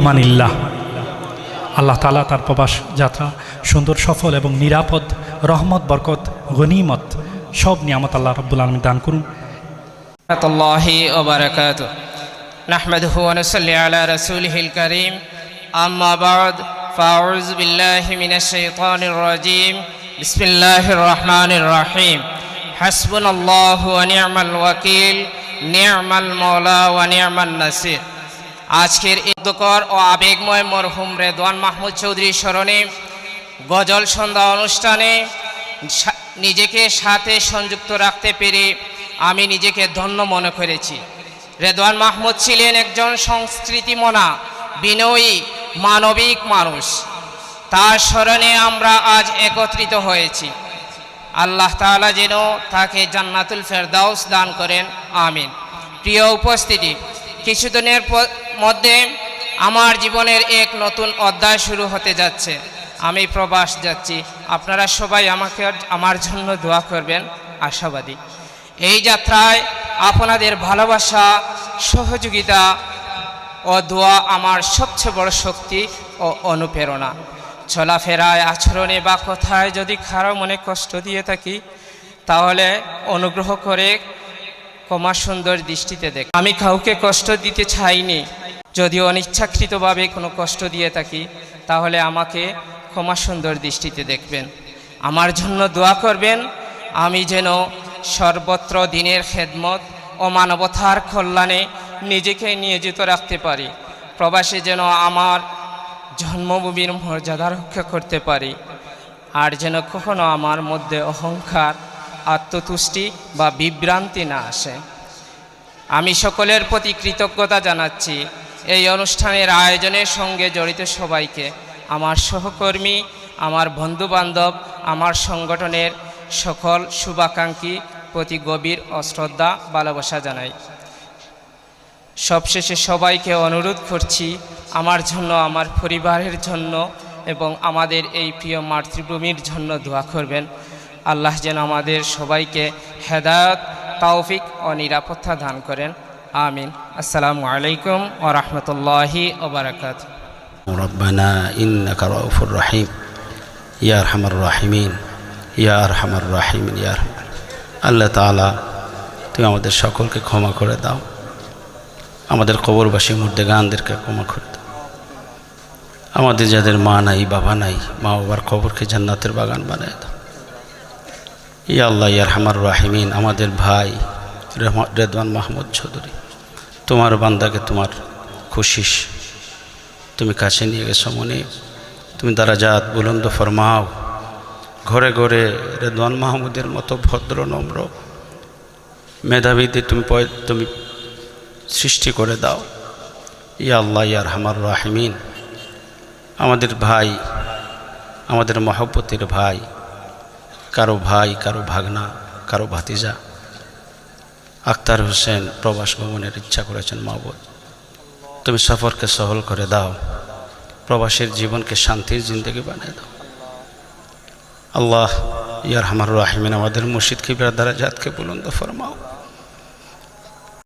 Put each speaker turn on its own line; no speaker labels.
আমানিল্লাহ। আল্লাহ তাআলা তার প্রবাস যাত্রা সুন্দর সফল এবং নিরাপদ, রহমত বরকত গনিমত সব নিয়ামত আল্লাহ রাব্বুল আলামিন দান করুন।
রাহমাতুল্লাহি ওয়া বারাকাতুহু। নাহমাদুহু ওয়া নুসাল্লি আলা রাসূলিহিল কারীম। আম্মা বা'দ, ফাআউযু বিল্লাহি মিনাশ শাইতানির রাজীম। বিসমিল্লাহির রহমানির রহিম। হাসবুনাল্লাহু ওয়া নি'মাল ওয়াকিল, নি'মাল মাওলা ওয়া নি'মান নাসির। আজকের উদ্যোগকর ও আবেগময় মরহুম রেদওয়ান মাহমুদ চৌধুরীর স্মরণে গজল সন্ধ্যা অনুষ্ঠানে নিজেকে সাথে সংযুক্ত রাখতে পেরে আমি নিজেকে ধন্য মনে করেছি। রেদওয়ান মাহমুদ ছিলেন একজন সংস্কৃতিমনা, বিনয়ী, মানবিক মানুষ। তার স্মরণে আমরা আজ একত্রিত হয়েছি। আল্লাহ তাআলা যেন তাকে জান্নাতুল ফেরদাউস দান করেন, আমিন। প্রিয় উপস্থিতি, কিছুদিনের মধ্যে আমার জীবনের এক নতুন অধ্যায় শুরু হতে যাচ্ছে। আমি প্রবাস যাচ্ছি। আপনারা সবাই আমাকে আমার জন্য দোয়া করবেন, আশাবাদী। এই যাত্রায় আপনাদের ভালোবাসা, সহযোগিতা ও দোয়া আমার সবচেয়ে বড় শক্তি ও অনুপ্রেরণা। চলাফেরায়, আচরণে বা কথায় যদি কারো মনে কষ্ট দিয়ে থাকি, তাহলে অনুগ্রহ করে ক্ষমা সুন্দর দৃষ্টিতে দেখ। আমি কাউকে কষ্ট দিতে চাইনি। যদি অনিচ্ছাকৃতভাবে কোনো কষ্ট দিয়ে থাকি, তাহলে আমাকে ক্ষমা সুন্দর দৃষ্টিতে দেখবেন। আমার জন্য দোয়া করবেন, আমি যেন সর্বত্র দিনের খেদমত ও মানবতার কল্যাণে নিজেকে নিয়োজিত রাখতে পারি। প্রবাসে যেন আমার জন্মভূমির মর্যাদা রক্ষা করতে পারি। আর যেন কখনো আমার মধ্যে অহংকার, আত্মতুষ্টি বা বিভ্রান্তি না আসে। আমি সকলের প্রতি কৃতজ্ঞতা জানাচ্ছি এই অনুষ্ঠানের আয়োজনের সঙ্গে জড়িত সবাইকে, আমার সহকর্মী, আমার বন্ধুবান্ধব, আমার সংগঠনের সকল শুভাকাঙ্ক্ষী প্রতি গভীর অশ্রদ্ধা ভালোবাসা জানাই। সবশেষে সবাইকে অনুরোধ করছি, আমার জন্য, আমার পরিবারের জন্য এবং আমাদের এই প্রিয় মাতৃভূমির জন্য দোয়া করবেন। আল্লাহ যেন আমাদের সবাইকে হেদায়েত, তৌফিক ও নিরাপত্তা দান করেন, আমিন। আসসালামু আলাইকুম ওয়া রাহমাতুল্লাহি ওয়া বারাকাতুহু।
রব্বানা ইন্নাকা রাউফুর রহিম, ইয়া আরহামার রাহিমিন, ইয়া আরহামার রাহিমিন, ইয়া আরহামার। আল্লাহ তাআলা, তুমি আমাদের সকলকে ক্ষমা করে দাও। আমাদের কবরবাসী মুর্দেগানদেরকে ক্ষমা করে দাও। আমাদের যাদের মা নাই, বাবা নাই, মা বাবার কবরকে জান্নাতের বাগান বানায় দাও। ইয়া আল্লাহ, ইয়া আরহামার রাহিমিন। আমাদের ভাই রেদওয়ান মাহমুদ চৌধুরী, তোমার বান্দাকে তোমার খুশিস তুমি কাছে নিয়ে গেছো মনে, তুমি দারাজাত বুলন্দ ফরমাও। ঘরে ঘরে রেদওয়ান মাহমুদের মতো ভদ্র, নম্র, মেধাবীদের তুমি সৃষ্টি করে দাও। ইয়া আল্লাহ, ইয়া আরহামার রাহিমিন। আমাদের ভাই, আমাদের মহব্বতের ভাই, কারো ভাই, কারো ভাগনা, কারো ভাতিজা আক্তার হোসেন প্রবাস গমনের ইচ্ছা করেছেন। মাবুদ, তুমি সফরকে সহল করে দাও, প্রবাসের জীবনকে শান্তির জিন্দগি বানিয়ে দাও। আল্লাহ, ইয়া আরহামার রাহিমিন। আমাদের মুর্শিদ কিবরিয়ার দারাজাতকে বুলন্দ ফরমাও।